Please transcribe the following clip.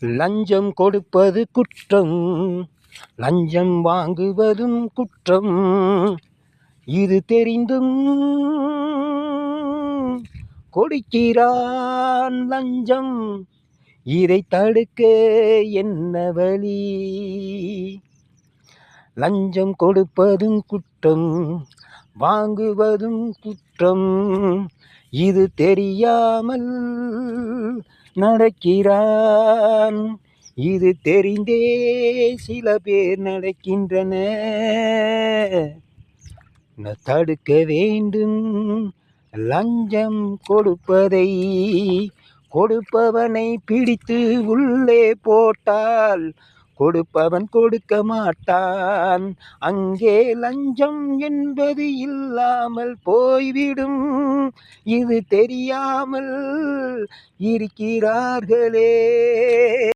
லஞ்சம் கொடுப்பது குற்றம், லஞ்சம் வாங்குவதும் குற்றம். இது தெரிந்தும் கொடுக்கிறான் லஞ்சம். இதை தடுக்க என்ன வழி? லஞ்சம் கொடுப்பதும் குற்றம், வாங்குவதும் குற்றம். இது தெரியாமல் நடக்கிறான். இது தெரிந்தே சில பேர் நடக்கின்றன. தடுக்க வேண்டும் லஞ்சம் கொடுப்பதை. கொடுப்பவனை பிடித்து உள்ளே போட்டால் கொடுப்பவன் கொடுக்க மாட்டான். அங்கே லஞ்சம் என்பது இல்லாமல் போய்விடும். இது தெரியாமல் இருக்கிறார்களே.